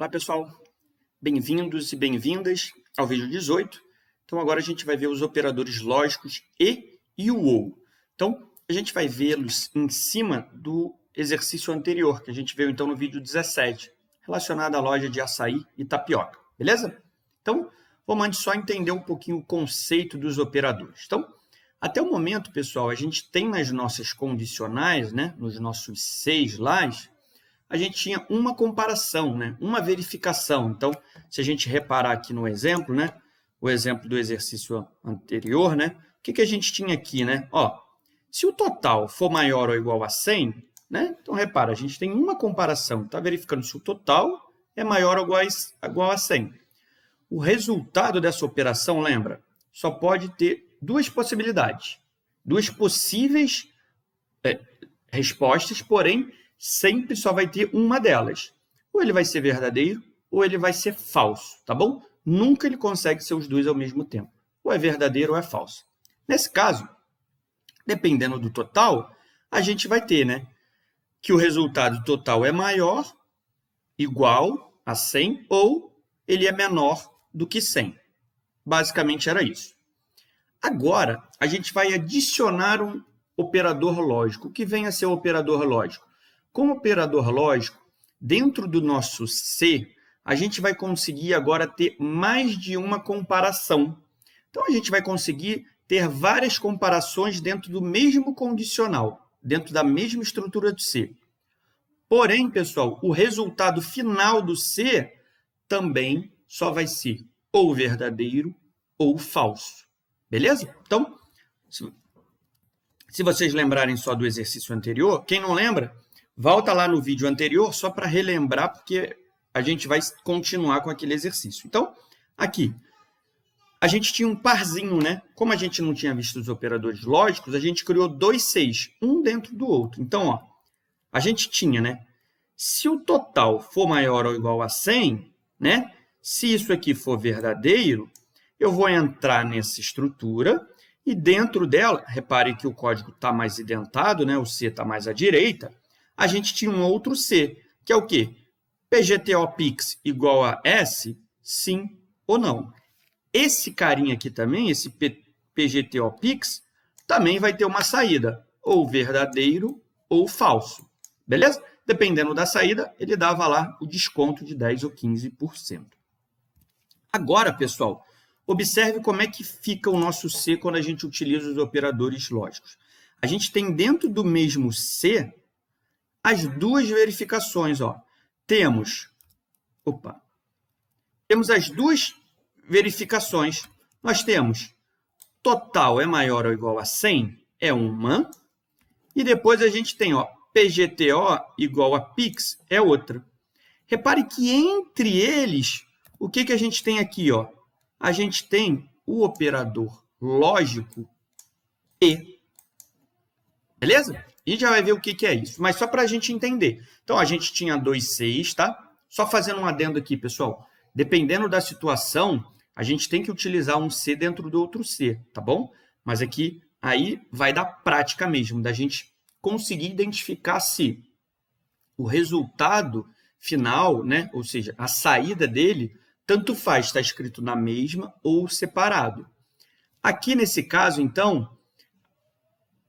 Olá, pessoal. Bem-vindos e bem-vindas ao vídeo 18. Então, agora a gente vai ver os operadores lógicos e o OU. Então, a gente vai vê-los em cima do exercício anterior, que a gente viu, então, no vídeo 17, relacionado à loja de açaí e tapioca. Beleza? Então, vamos antes só entender um pouquinho o conceito dos operadores. Então, até o momento, pessoal, a gente tem nas nossas condicionais, né, nos nossos 6 lás, a gente tinha uma comparação, né? Uma verificação. Então, se a gente reparar aqui no exemplo, né? O exemplo do exercício anterior, né? O que a gente tinha aqui, né? Ó, se o total for maior ou igual a 100, né? Então, repara, a gente tem uma comparação. Está verificando se o total é maior ou igual a 100. O resultado dessa operação, lembra? Só pode ter duas possibilidades. Duas possíveis respostas, porém, sempre só vai ter uma delas. Ou ele vai ser verdadeiro, ou ele vai ser falso, tá bom? Nunca ele consegue ser os dois ao mesmo tempo. Ou é verdadeiro ou é falso. Nesse caso, dependendo do total, a gente vai ter, né, que o resultado total é maior, igual a 100, ou ele é menor do que 100. Basicamente era isso. Agora, a gente vai adicionar um operador lógico. O que vem a ser o operador lógico? Com o operador lógico, dentro do nosso C, a gente vai conseguir agora ter mais de uma comparação. Então, a gente vai conseguir ter várias comparações dentro do mesmo condicional, dentro da mesma estrutura do C. Porém, pessoal, o resultado final do C também só vai ser ou verdadeiro ou falso. Beleza? Então, se vocês lembrarem só do exercício anterior, quem não lembra, volta lá no vídeo anterior só para relembrar, porque a gente vai continuar com aquele exercício. Então, aqui, a gente tinha um parzinho, né? Como a gente não tinha visto os operadores lógicos, a gente criou dois Cs, um dentro do outro. Então, ó, a gente tinha, né? Se o total for maior ou igual a 100, né? Se isso aqui for verdadeiro, eu vou entrar nessa estrutura e dentro dela, repare que o código está mais identado, né? O C está mais à direita, a gente tinha um outro C, que é o quê? PGTOPix igual a S, sim ou não. Esse carinha aqui também, esse PGTOPix, também vai ter uma saída, ou verdadeiro ou falso. Beleza? Dependendo da saída, ele dava lá o desconto de 10% ou 15%. Agora, pessoal, observe como é que fica o nosso C quando a gente utiliza os operadores lógicos. A gente tem dentro do mesmo C as duas verificações. Ó. Temos as duas verificações. Nós temos total é maior ou igual a 100, é uma. E depois a gente tem PGTO igual a Pix, é outra. Repare que entre eles, o que a gente tem aqui? Ó? A gente tem o operador lógico e. Beleza? A gente já vai ver o que é isso, mas só para a gente entender. Então, a gente tinha dois Cs, tá? Só fazendo um adendo aqui, pessoal. Dependendo da situação, a gente tem que utilizar um C dentro do outro C, tá bom? Mas aqui, aí vai dar prática mesmo, da gente conseguir identificar se o resultado final, né? Ou seja, a saída dele, tanto faz estar escrito na mesma ou separado. Aqui, nesse caso, então,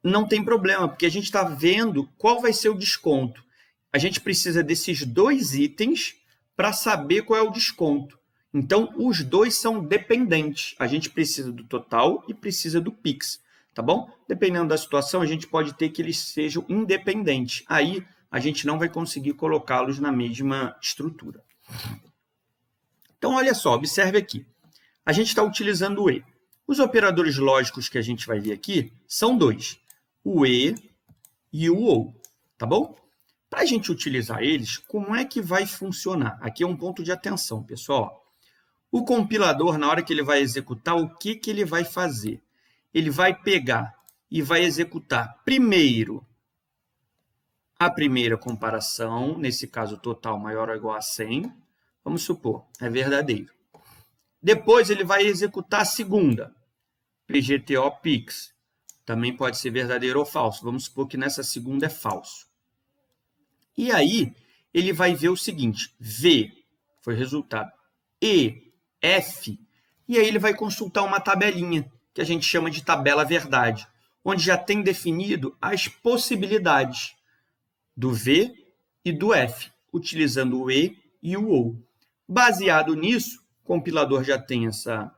não tem problema, porque a gente está vendo qual vai ser o desconto. A gente precisa desses dois itens para saber qual é o desconto. Então, os dois são dependentes. A gente precisa do total e precisa do Pix, tá bom? Dependendo da situação, a gente pode ter que eles sejam independentes. Aí, a gente não vai conseguir colocá-los na mesma estrutura. Então, olha só, observe aqui. A gente está utilizando o E. Os operadores lógicos que a gente vai ver aqui são dois. O E e o OU, tá bom? Para a gente utilizar eles, como é que vai funcionar? Aqui é um ponto de atenção, pessoal. O compilador, na hora que ele vai executar, o que ele vai fazer? Ele vai pegar e vai executar primeiro a primeira comparação, nesse caso total maior ou igual a 100, vamos supor, é verdadeiro. Depois ele vai executar a segunda, PGTOPix. Também pode ser verdadeiro ou falso. Vamos supor que nessa segunda é falso. E aí, ele vai ver o seguinte, V foi resultado, e F, e aí ele vai consultar uma tabelinha, que a gente chama de tabela verdade, onde já tem definido as possibilidades do V e do F, utilizando o E e o OU. Baseado nisso, o compilador já tem essa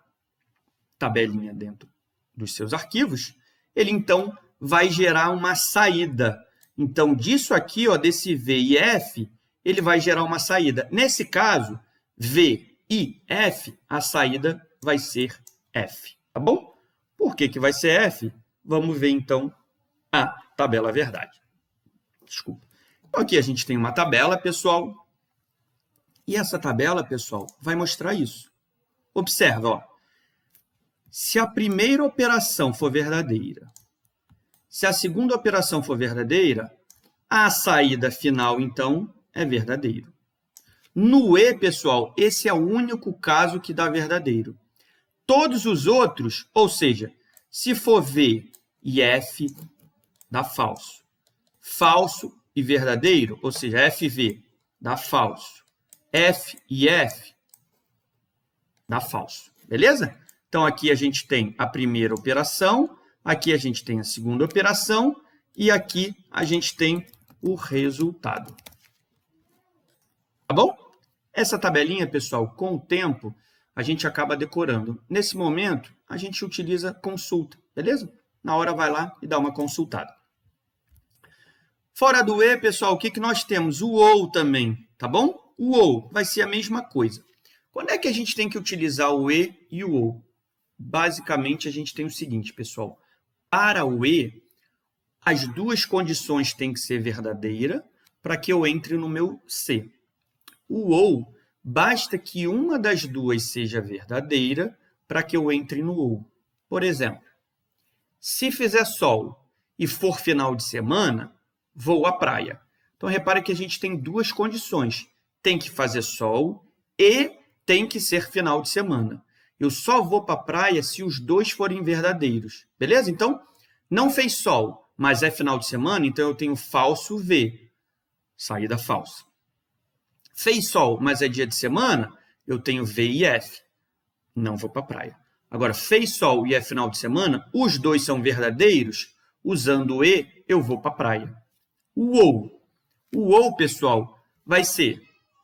tabelinha dentro dos seus arquivos, ele então vai gerar uma saída. Então, disso aqui, ó, desse V e F, ele vai gerar uma saída. Nesse caso, V e F, a saída vai ser F, tá bom? Por que vai ser F? Vamos ver, então, a tabela verdade. Desculpa. Então, aqui a gente tem uma tabela, pessoal, e essa tabela, pessoal, vai mostrar isso. Observa, ó. Se a primeira operação for verdadeira, se a segunda operação for verdadeira, a saída final, então, é verdadeiro. No E, pessoal, esse é o único caso que dá verdadeiro. Todos os outros, ou seja, se for V e F, dá falso. Falso e verdadeiro, ou seja, FV, dá falso. F e F, dá falso. Beleza? Então, aqui a gente tem a primeira operação, aqui a gente tem a segunda operação e aqui a gente tem o resultado. Tá bom? Essa tabelinha, pessoal, com o tempo, a gente acaba decorando. Nesse momento, a gente utiliza consulta, beleza? Na hora vai lá e dá uma consultada. Fora do E, pessoal, o que nós temos? O OU também, tá bom? O OU vai ser a mesma coisa. Quando é que a gente tem que utilizar o E e o OU? Basicamente, a gente tem o seguinte, pessoal. Para o E, as duas condições têm que ser verdadeira para que eu entre no meu C. O OU, basta que uma das duas seja verdadeira para que eu entre no OU. Por exemplo, se fizer sol e for final de semana, vou à praia. Então, repare que a gente tem duas condições. Tem que fazer sol e tem que ser final de semana. Eu só vou para a praia se os dois forem verdadeiros. Beleza? Então, não fez sol, mas é final de semana, então eu tenho falso V. Saída falsa. Fez sol, mas é dia de semana, eu tenho V e F. Não vou para a praia. Agora, fez sol e é final de semana, os dois são verdadeiros, usando o E, eu vou para a praia. O OU, pessoal, vai ser,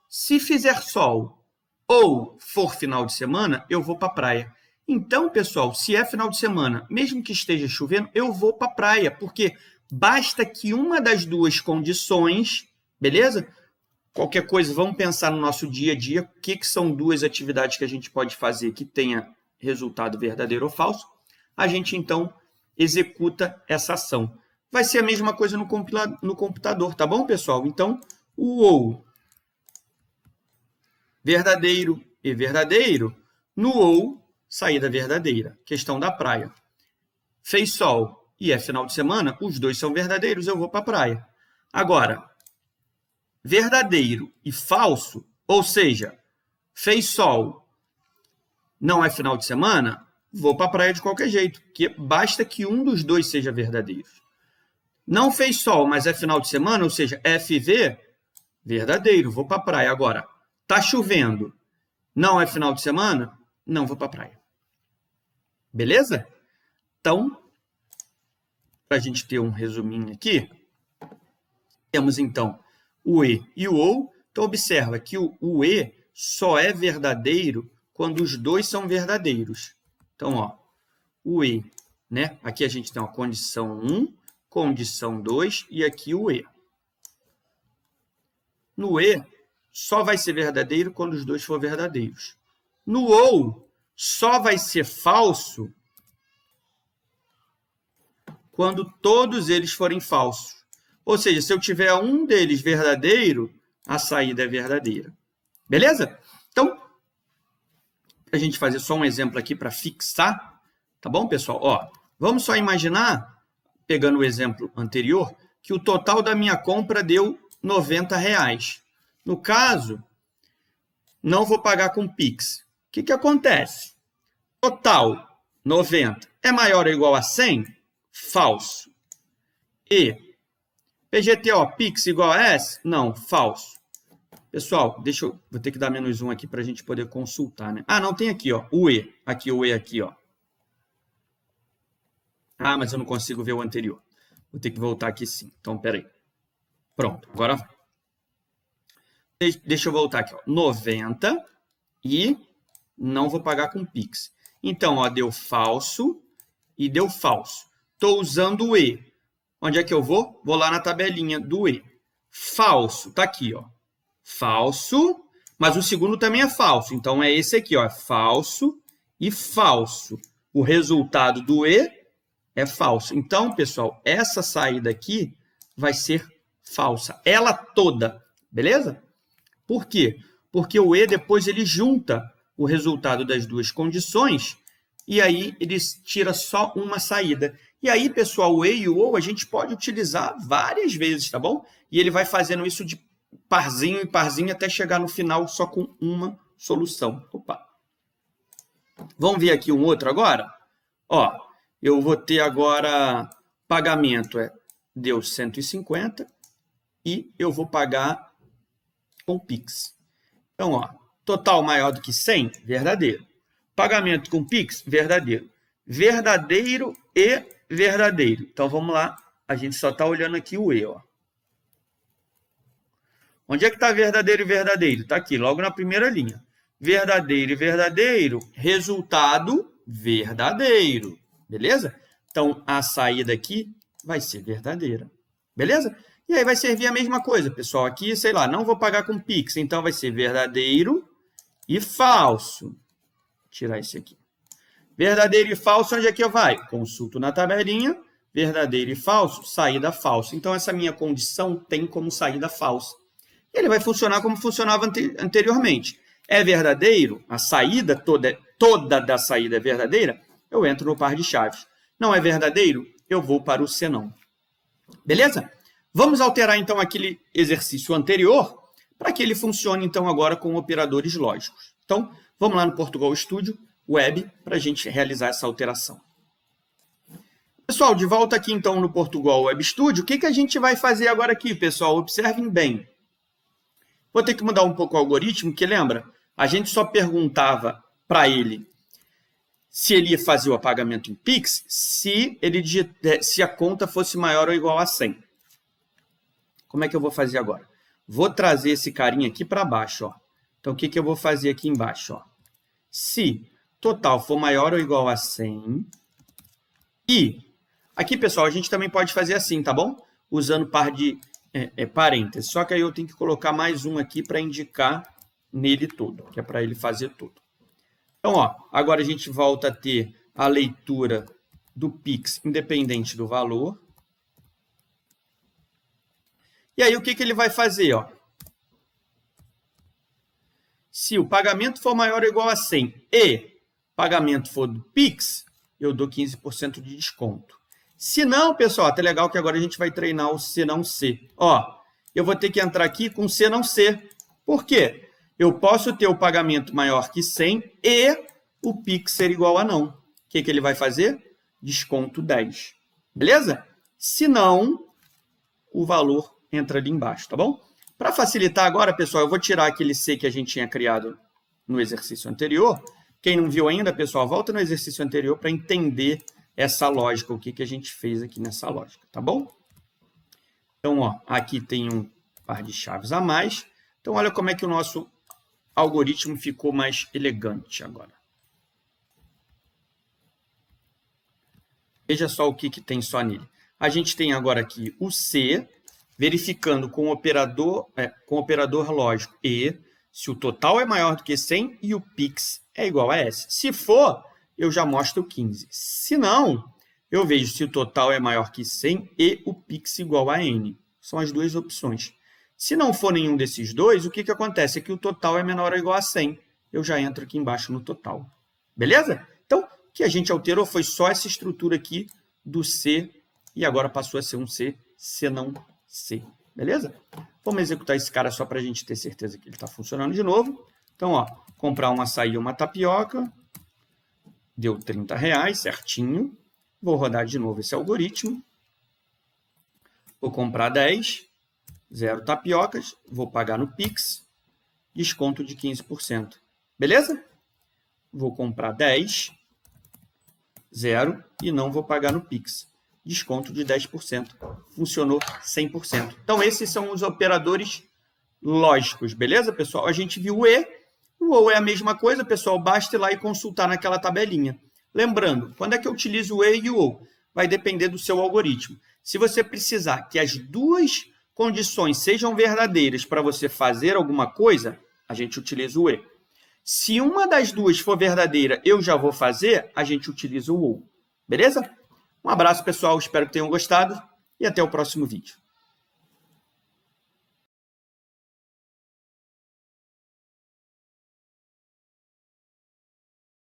se fizer sol ou for final de semana, eu vou para a praia. Então, pessoal, se é final de semana, mesmo que esteja chovendo, eu vou para a praia, porque basta que uma das duas condições, beleza? Qualquer coisa, vamos pensar no nosso dia a dia, o que são duas atividades que a gente pode fazer que tenha resultado verdadeiro ou falso. A gente, então, executa essa ação. Vai ser a mesma coisa no computador, tá bom, pessoal? Então, o OU, verdadeiro e verdadeiro, no OU, saída verdadeira. Questão da praia. Fez sol e é final de semana, os dois são verdadeiros, eu vou para a praia. Agora, verdadeiro e falso, ou seja, fez sol, não é final de semana, vou para a praia de qualquer jeito, porque basta que um dos dois seja verdadeiro. Não fez sol, mas é final de semana, ou seja, FV, verdadeiro, vou para a praia. Agora, está chovendo, não é final de semana, não vou para a praia. Beleza? Então, para a gente ter um resuminho aqui, temos então o E e o OU. Então, observa que o E só é verdadeiro quando os dois são verdadeiros. Então, ó, o E, né? Aqui a gente tem a condição 1, condição 2 e aqui o E. No E, só vai ser verdadeiro quando os dois forem verdadeiros. No OU, só vai ser falso quando todos eles forem falsos. Ou seja, se eu tiver um deles verdadeiro, a saída é verdadeira. Beleza? Então, a gente fazer só um exemplo aqui para fixar, tá bom, pessoal? Ó, vamos só imaginar, pegando o exemplo anterior, que o total da minha compra deu R$90. No caso, não vou pagar com Pix. O que acontece? Total, 90, é maior ou igual a 100? Falso. E PGTO, Pix igual a S? Não, falso. Pessoal, vou ter que dar -1 aqui para a gente poder consultar, né? Ah, não, tem aqui, ó, o E. Aqui, o E aqui, ó. Ah, mas eu não consigo ver o anterior. Vou ter que voltar aqui sim. Então, peraí. Pronto, agora vai. Deixa eu voltar aqui, ó. 90 e não vou pagar com Pix. Então, ó, deu falso e deu falso. Estou usando o E. Onde é que eu vou? Vou lá na tabelinha do E. Falso, tá aqui, ó. Falso, mas o segundo também é falso. Então, é esse aqui, ó. É falso e falso. O resultado do E é falso. Então, pessoal, essa saída aqui vai ser falsa. Ela toda, beleza? Por quê? Porque o E depois ele junta o resultado das duas condições e aí ele tira só uma saída. E aí, pessoal, o E e o OU a gente pode utilizar várias vezes, tá bom? E ele vai fazendo isso de parzinho em parzinho até chegar no final só com uma solução. Opa! Vamos ver aqui um outro agora? Ó, eu vou ter agora pagamento, deu 150 e eu vou pagar com Pix. Então, ó, total maior do que 100, verdadeiro. Pagamento com Pix, verdadeiro. Verdadeiro e verdadeiro. Então, vamos lá. A gente só está olhando aqui o E, ó. Onde é que está verdadeiro e verdadeiro? Está aqui, logo na primeira linha. Verdadeiro e verdadeiro, resultado verdadeiro. Beleza? Então, a saída aqui vai ser verdadeira. Beleza? E aí vai servir a mesma coisa, pessoal. Aqui, sei lá, não vou pagar com Pix, então vai ser verdadeiro e falso. Vou tirar esse aqui. Verdadeiro e falso, onde é que eu vai? Consulto na tabelinha, verdadeiro e falso, saída falsa. Então, essa minha condição tem como saída falsa. Ele vai funcionar como funcionava anteriormente. É verdadeiro, a saída toda da saída é verdadeira, eu entro no par de chaves. Não é verdadeiro, eu vou para o senão. Beleza? Vamos alterar, então, aquele exercício anterior para que ele funcione, então, agora com operadores lógicos. Então, vamos lá no Portugal Studio Web para a gente realizar essa alteração. Pessoal, de volta aqui, então, no Portugal Web Studio, o que a gente vai fazer agora aqui, pessoal? Observem bem. Vou ter que mudar um pouco o algoritmo, que lembra? A gente só perguntava para ele se ele ia fazer o pagamento em Pix se a conta fosse maior ou igual a 100. Como é que eu vou fazer agora? Vou trazer esse carinha aqui para baixo, ó. Então, o que eu vou fazer aqui embaixo, ó? Se total for maior ou igual a 100 e... Aqui, pessoal, a gente também pode fazer assim, tá bom? Usando par de parênteses. Só que aí eu tenho que colocar mais um aqui para indicar nele todo, que é para ele fazer tudo. Então, ó, agora a gente volta a ter a leitura do Pix independente do valor. E aí, o que ele vai fazer? Ó? Se o pagamento for maior ou igual a 100 e pagamento for do Pix, eu dou 15% de desconto. Se não, pessoal, até legal que agora a gente vai treinar o se não se. Ó, eu vou ter que entrar aqui com se não se. Por quê? Eu posso ter o pagamento maior que 100 e o Pix ser igual a não. O que ele vai fazer? Desconto 10. Beleza? Se não, o valor entra ali embaixo, tá bom? Para facilitar agora, pessoal, eu vou tirar aquele C que a gente tinha criado no exercício anterior. Quem não viu ainda, pessoal, volta no exercício anterior para entender essa lógica, o que a gente fez aqui nessa lógica, tá bom? Então, ó, aqui tem um par de chaves a mais. Então, olha como é que o nosso algoritmo ficou mais elegante agora. Veja só o que tem só nele. A gente tem agora aqui o C, verificando com o operador lógico E, se o total é maior do que 100 e o Pix é igual a S. Se for, eu já mostro 15. Se não, eu vejo se o total é maior que 100 e o Pix igual a N. São as duas opções. Se não for nenhum desses dois, o que acontece? É que o total é menor ou igual a 100. Eu já entro aqui embaixo no total. Beleza? Então, o que a gente alterou foi só essa estrutura aqui do C e agora passou a ser um C, se não C. Beleza? Vamos executar esse cara só para a gente ter certeza que ele está funcionando de novo. Então, ó, comprar um açaí e uma tapioca. Deu R$30, certinho. Vou rodar de novo esse algoritmo. Vou comprar 10, 0 tapiocas, vou pagar no Pix. desconto de 15%. Beleza? Vou comprar 10, 0, e não vou pagar no Pix. Desconto de 10%. Funcionou 100%. Então, esses são os operadores lógicos, beleza, pessoal? A gente viu o E. O OU é a mesma coisa, pessoal. Basta ir lá e consultar naquela tabelinha. Lembrando, quando é que eu utilizo o E e o OU? Vai depender do seu algoritmo. Se você precisar que as duas condições sejam verdadeiras para você fazer alguma coisa, a gente utiliza o E. Se uma das duas for verdadeira, eu já vou fazer, a gente utiliza o OU. Beleza? Um abraço, pessoal. Espero que tenham gostado e até o próximo vídeo.